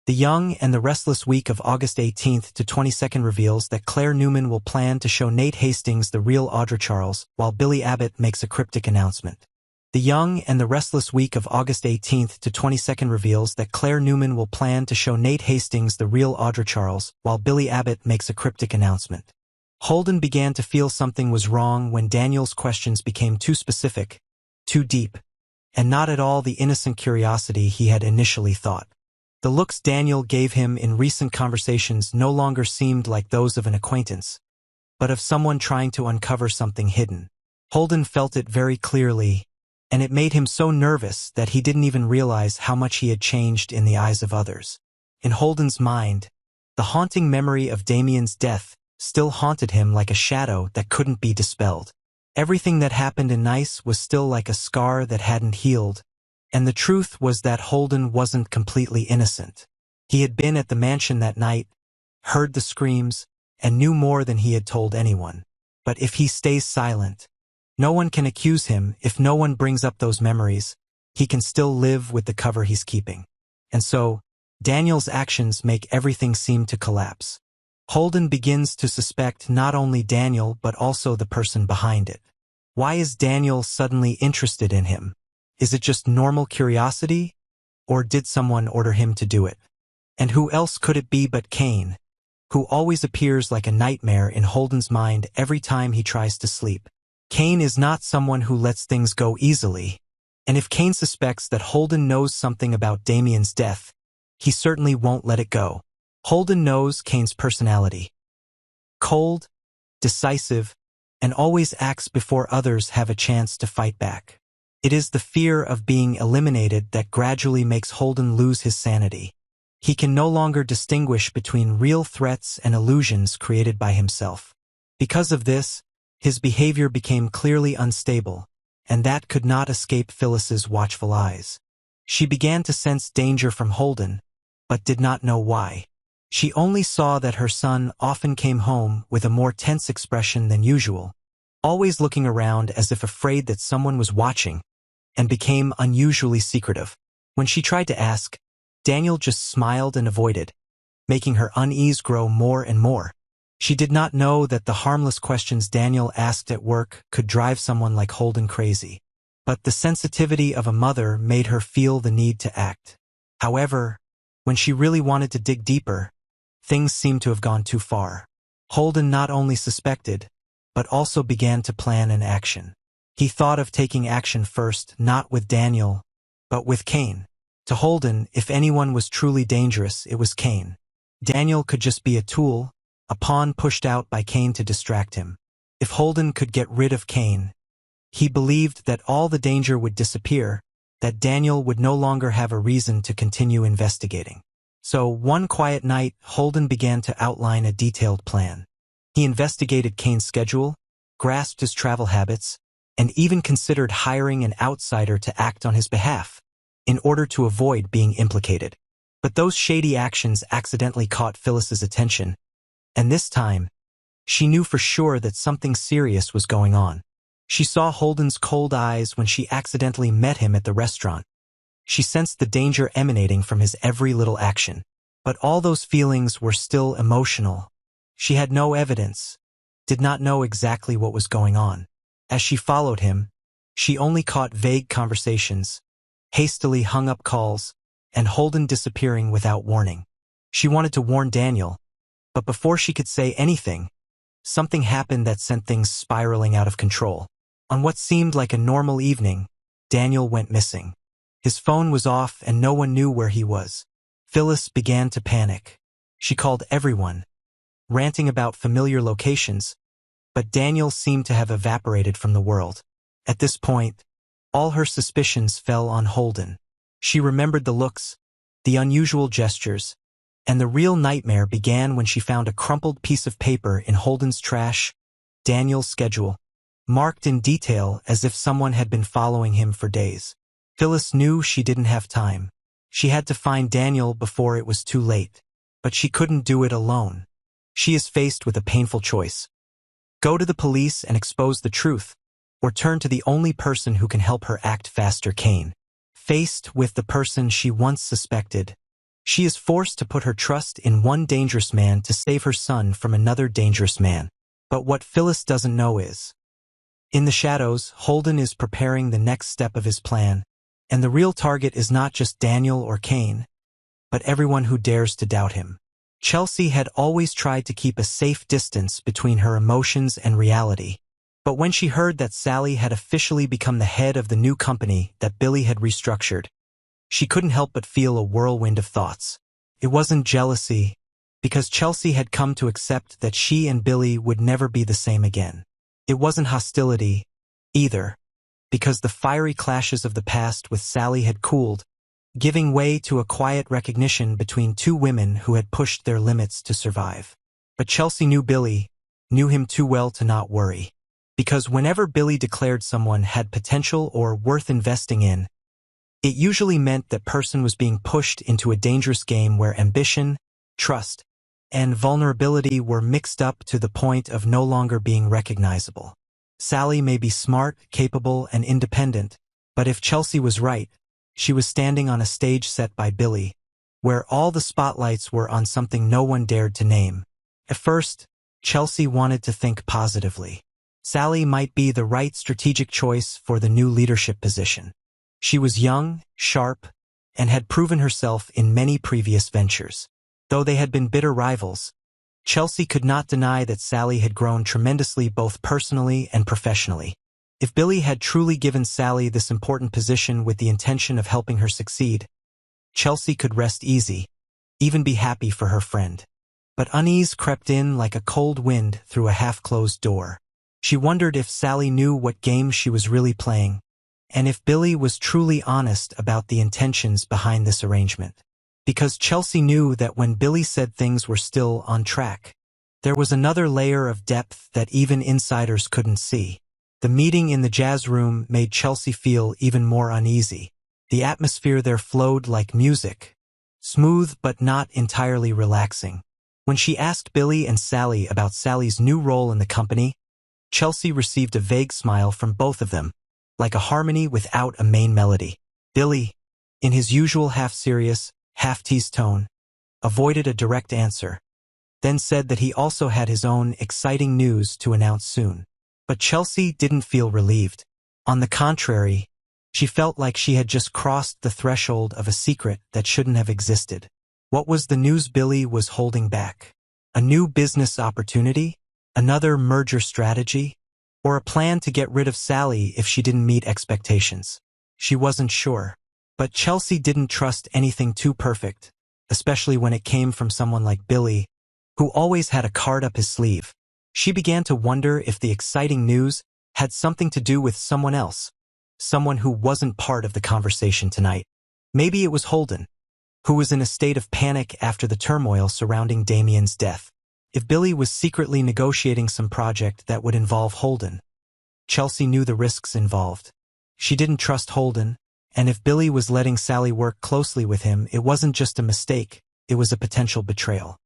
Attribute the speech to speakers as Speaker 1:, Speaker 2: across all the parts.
Speaker 1: The Young and the Restless week of August 18th to 22nd reveals that Claire Newman will plan to show Nate Hastings the real Audra Charles, while Billy Abbott makes a cryptic announcement. The Young and the Restless week of August 18th to 22nd reveals that Claire Newman will plan to show Nate Hastings the real Audra Charles, while Billy Abbott makes a cryptic announcement. Holden began to feel something was wrong when Daniel's questions became too specific, too deep, and not at all the innocent curiosity he had initially thought. The looks Daniel gave him in recent conversations no longer seemed like those of an acquaintance, but of someone trying to uncover something hidden. Holden felt it very clearly, and it made him so nervous that he didn't even realize how much he had changed in the eyes of others. In Holden's mind, the haunting memory of Damien's death still haunted him like a shadow that couldn't be dispelled. Everything that happened in Nice was still like a scar that hadn't healed, and the truth was that Holden wasn't completely innocent. He had been at the mansion that night, heard the screams, and knew more than he had told anyone. But if he stays silent, no one can accuse him. If no one brings up those memories, he can still live with the cover he's keeping. And so, Daniel's actions make everything seem to collapse. Holden begins to suspect not only Daniel but also the person behind it. Why is Daniel suddenly interested in him? Is it just normal curiosity? Or did someone order him to do it? And who else could it be but Kane, who always appears like a nightmare in Holden's mind every time he tries to sleep? Kane is not someone who lets things go easily, and if Kane suspects that Holden knows something about Damien's death, he certainly won't let it go. Holden knows Kane's personality. Cold, decisive, and always acts before others have a chance to fight back. It is the fear of being eliminated that gradually makes Holden lose his sanity. He can no longer distinguish between real threats and illusions created by himself. Because of this, his behavior became clearly unstable, and that could not escape Phyllis's watchful eyes. She began to sense danger from Holden, but did not know why. She only saw that her son often came home with a more tense expression than usual, always looking around as if afraid that someone was watching, and became unusually secretive. When she tried to ask, Daniel just smiled and avoided, making her unease grow more and more. She did not know that the harmless questions Daniel asked at work could drive someone like Holden crazy. But the sensitivity of a mother made her feel the need to act. However, when she really wanted to dig deeper, things seemed to have gone too far. Holden not only suspected, but also began to plan an action. He thought of taking action first, not with Daniel, but with Kane. To Holden, if anyone was truly dangerous, it was Kane. Daniel could just be a tool, a pawn pushed out by Kane to distract him. If Holden could get rid of Kane, he believed that all the danger would disappear, that Daniel would no longer have a reason to continue investigating. So, one quiet night, Holden began to outline a detailed plan. He investigated Kane's schedule, grasped his travel habits, and even considered hiring an outsider to act on his behalf, in order to avoid being implicated. But those shady actions accidentally caught Phyllis's attention, and this time, she knew for sure that something serious was going on. She saw Holden's cold eyes when she accidentally met him at the restaurant. She sensed the danger emanating from his every little action. But all those feelings were still emotional. She had no evidence, did not know exactly what was going on. As she followed him, she only caught vague conversations, hastily hung up calls, and Holden disappearing without warning. She wanted to warn Daniel, but before she could say anything, something happened that sent things spiraling out of control. On what seemed like a normal evening, Daniel went missing. His phone was off and no one knew where he was. Phyllis began to panic. She called everyone, ranting about familiar locations, but Daniel seemed to have evaporated from the world. At this point, all her suspicions fell on Holden. She remembered the looks, the unusual gestures, and the real nightmare began when she found a crumpled piece of paper in Holden's trash, Daniel's schedule, marked in detail as if someone had been following him for days. Phyllis knew she didn't have time. She had to find Daniel before it was too late. But she couldn't do it alone. She is faced with a painful choice. Go to the police and expose the truth, or turn to the only person who can help her act faster, Kane. Faced with the person she once suspected, She is forced to put her trust in one dangerous man to save her son from another dangerous man. But what Phyllis doesn't know is, in the shadows, Holden is preparing the next step of his plan, and the real target is not just Daniel or Kane, but everyone who dares to doubt him. Chelsea had always tried to keep a safe distance between her emotions and reality, but when she heard that Sally had officially become the head of the new company that Billy had restructured, she couldn't help but feel a whirlwind of thoughts. It wasn't jealousy, because Chelsea had come to accept that she and Billy would never be the same again. It wasn't hostility, either, because the fiery clashes of the past with Sally had cooled, giving way to a quiet recognition between two women who had pushed their limits to survive. But Chelsea knew Billy, knew him too well to not worry. Because whenever Billy declared someone had potential or worth investing in, it usually meant that person was being pushed into a dangerous game where ambition, trust, and vulnerability were mixed up to the point of no longer being recognizable. Sally may be smart, capable, and independent, but if Chelsea was right, she was standing on a stage set by Billy, where all the spotlights were on something no one dared to name. At first, Chelsea wanted to think positively. Sally might be the right strategic choice for the new leadership position. She was young, sharp, and had proven herself in many previous ventures. Though they had been bitter rivals, Chelsea could not deny that Sally had grown tremendously both personally and professionally. If Billy had truly given Sally this important position with the intention of helping her succeed, Chelsea could rest easy, even be happy for her friend. But unease crept in like a cold wind through a half-closed door. She wondered if Sally knew what game she was really playing, and if Billy was truly honest about the intentions behind this arrangement. Because Chelsea knew that when Billy said things were still on track, there was another layer of depth that even insiders couldn't see. The meeting in the jazz room made Chelsea feel even more uneasy. The atmosphere there flowed like music, smooth but not entirely relaxing. When she asked Billy and Sally about Sally's new role in the company, Chelsea received a vague smile from both of them, like a harmony without a main melody. Billy, in his usual half-serious, half-teased tone, avoided a direct answer, then said that he also had his own exciting news to announce soon. But Chelsea didn't feel relieved. On the contrary, she felt like she had just crossed the threshold of a secret that shouldn't have existed. What was the news Billy was holding back? A new business opportunity? Another merger strategy? Or a plan to get rid of Sally if she didn't meet expectations? She wasn't sure. But Chelsea didn't trust anything too perfect, especially when it came from someone like Billy, who always had a card up his sleeve. She began to wonder if the exciting news had something to do with someone else, someone who wasn't part of the conversation tonight. Maybe it was Holden, who was in a state of panic after the turmoil surrounding Damien's death. If Billy was secretly negotiating some project that would involve Holden, Chelsea knew the risks involved. She didn't trust Holden, and if Billy was letting Sally work closely with him, it wasn't just a mistake, it was a potential betrayal.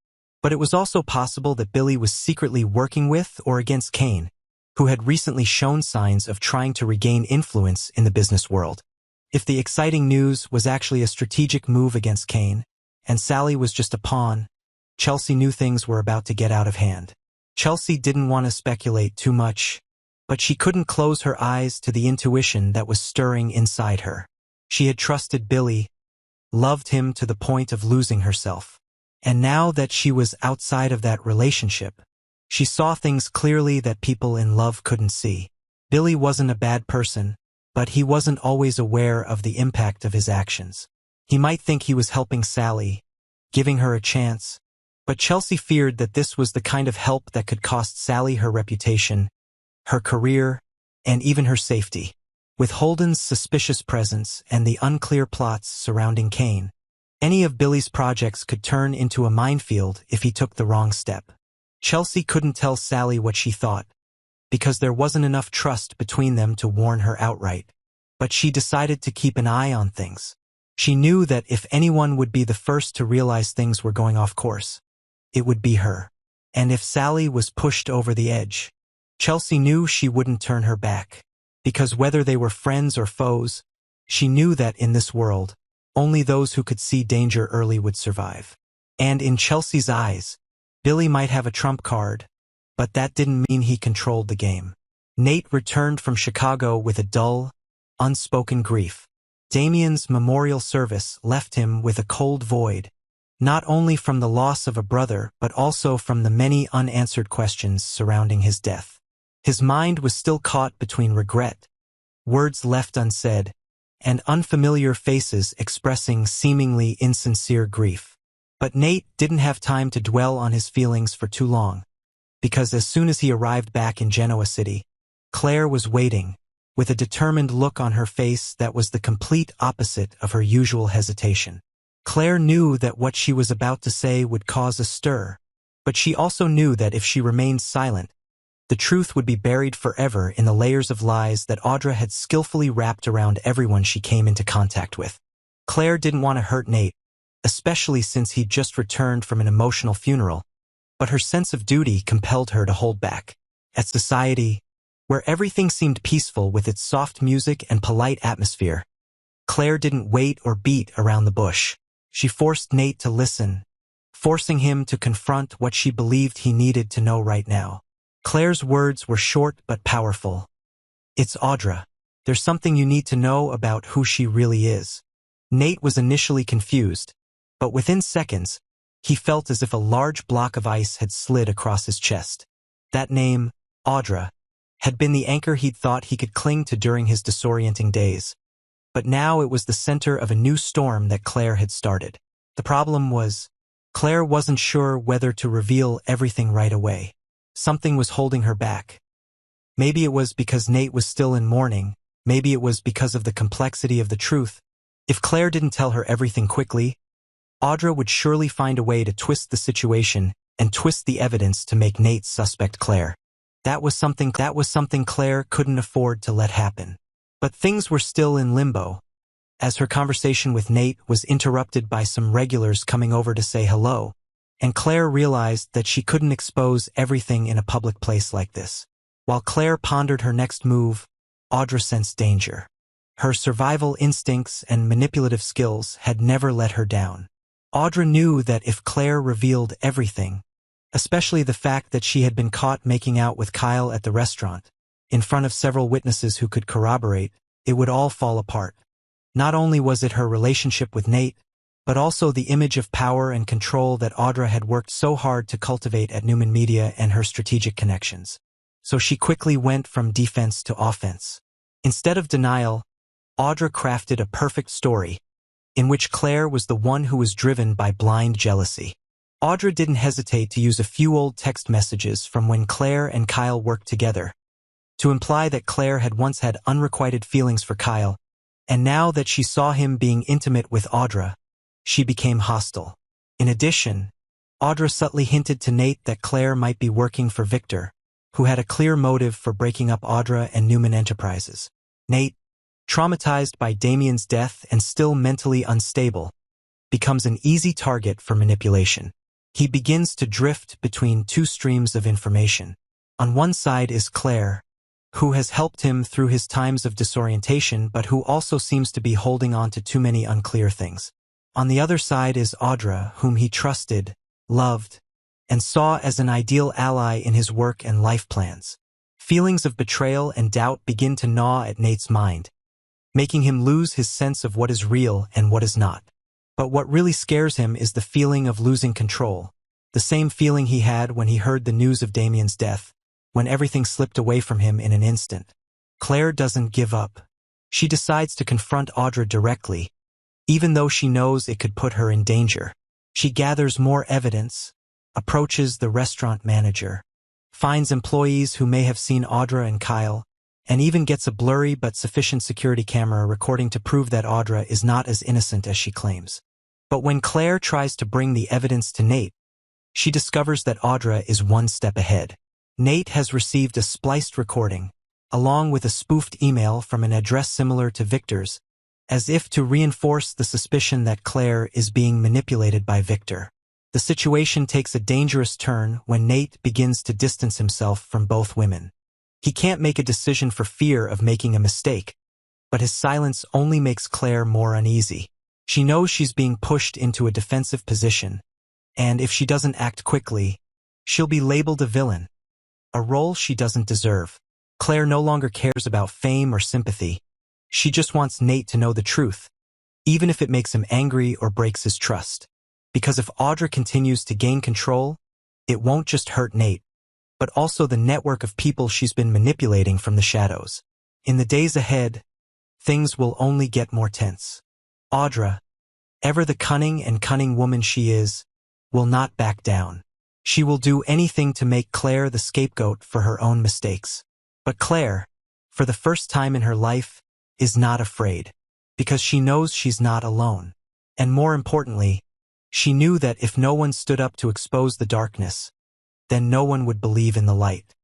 Speaker 1: But it was also possible that Billy was secretly working with or against Kane, who had recently shown signs of trying to regain influence in the business world. If the exciting news was actually a strategic move against Kane, and Sally was just a pawn, Chelsea knew things were about to get out of hand. Chelsea didn't want to speculate too much, but she couldn't close her eyes to the intuition that was stirring inside her. She had trusted Billy, loved him to the point of losing herself. And now that she was outside of that relationship, she saw things clearly that people in love couldn't see. Billy wasn't a bad person, but he wasn't always aware of the impact of his actions. He might think he was helping Sally, giving her a chance, but Chelsea feared that this was the kind of help that could cost Sally her reputation, her career, and even her safety. With Holden's suspicious presence and the unclear plots surrounding Kane, any of Billy's projects could turn into a minefield if he took the wrong step. Chelsea couldn't tell Sally what she thought, because there wasn't enough trust between them to warn her outright. But she decided to keep an eye on things. She knew that if anyone would be the first to realize things were going off course, it would be her. And if Sally was pushed over the edge, Chelsea knew she wouldn't turn her back. Because whether they were friends or foes, she knew that in this world, only those who could see danger early would survive. And in Chelsea's eyes, Billy might have a trump card, but that didn't mean he controlled the game. Nate returned from Chicago with a dull, unspoken grief. Damien's memorial service left him with a cold void, not only from the loss of a brother but also from the many unanswered questions surrounding his death. His mind was still caught between regret, words left unsaid, and unfamiliar faces expressing seemingly insincere grief. But Nate didn't have time to dwell on his feelings for too long, because as soon as he arrived back in Genoa City, Claire was waiting, with a determined look on her face that was the complete opposite of her usual hesitation. Claire knew that what she was about to say would cause a stir, but she also knew that if she remained silent, the truth would be buried forever in the layers of lies that Audra had skillfully wrapped around everyone she came into contact with. Claire didn't want to hurt Nate, especially since he'd just returned from an emotional funeral, but her sense of duty compelled her to hold back. At society, where everything seemed peaceful with its soft music and polite atmosphere, Claire didn't wait or beat around the bush. She forced Nate to listen, forcing him to confront what she believed he needed to know right now. Claire's words were short but powerful. "It's Audra. There's something you need to know about who she really is." Nate was initially confused, but within seconds, he felt as if a large block of ice had slid across his chest. That name, Audra, had been the anchor he'd thought he could cling to during his disorienting days. But now it was the center of a new storm that Claire had started. The problem was, Claire wasn't sure whether to reveal everything right away. Something was holding her back. Maybe it was because Nate was still in mourning, maybe it was because of the complexity of the truth. If Claire didn't tell her everything quickly, Audra would surely find a way to twist the situation and twist the evidence to make Nate suspect Claire. That was something Claire couldn't afford to let happen. But things were still in limbo, as her conversation with Nate was interrupted by some regulars coming over to say hello, and Claire realized that she couldn't expose everything in a public place like this. While Claire pondered her next move, Audra sensed danger. Her survival instincts and manipulative skills had never let her down. Audra knew that if Claire revealed everything, especially the fact that she had been caught making out with Kyle at the restaurant, in front of several witnesses who could corroborate, it would all fall apart. Not only was it her relationship with Nate, but also the image of power and control that Audra had worked so hard to cultivate at Newman Media and her strategic connections. So she quickly went from defense to offense. Instead of denial, Audra crafted a perfect story, in which Claire was the one who was driven by blind jealousy. Audra didn't hesitate to use a few old text messages from when Claire and Kyle worked together, to imply that Claire had once had unrequited feelings for Kyle, and now that she saw him being intimate with Audra, she became hostile. In addition, Audra subtly hinted to Nate that Claire might be working for Victor, who had a clear motive for breaking up Audra and Newman Enterprises. Nate, traumatized by Damien's death and still mentally unstable, becomes an easy target for manipulation. He begins to drift between two streams of information. On one side is Claire, who has helped him through his times of disorientation but who also seems to be holding on to too many unclear things. On the other side is Audra, whom he trusted, loved, and saw as an ideal ally in his work and life plans. Feelings of betrayal and doubt begin to gnaw at Nate's mind, making him lose his sense of what is real and what is not. But what really scares him is the feeling of losing control, the same feeling he had when he heard the news of Damien's death, when everything slipped away from him in an instant. Claire doesn't give up. She decides to confront Audra directly, even though she knows it could put her in danger. She gathers more evidence, approaches the restaurant manager, finds employees who may have seen Audra and Kyle, and even gets a blurry but sufficient security camera recording to prove that Audra is not as innocent as she claims. But when Claire tries to bring the evidence to Nate, she discovers that Audra is one step ahead. Nate has received a spliced recording, along with a spoofed email from an address similar to Victor's, as if to reinforce the suspicion that Claire is being manipulated by Victor. The situation takes a dangerous turn when Nate begins to distance himself from both women. He can't make a decision for fear of making a mistake, but his silence only makes Claire more uneasy. She knows she's being pushed into a defensive position, and if she doesn't act quickly, she'll be labeled a villain, a role she doesn't deserve. Claire no longer cares about fame or sympathy. She just wants Nate to know the truth, even if it makes him angry or breaks his trust. Because if Audra continues to gain control, it won't just hurt Nate, but also the network of people she's been manipulating from the shadows. In the days ahead, things will only get more tense. Audra, ever the cunning woman she is, will not back down. She will do anything to make Claire the scapegoat for her own mistakes. But Claire, for the first time in her life, is not afraid, because she knows she's not alone. And more importantly, she knew that if no one stood up to expose the darkness, then no one would believe in the light.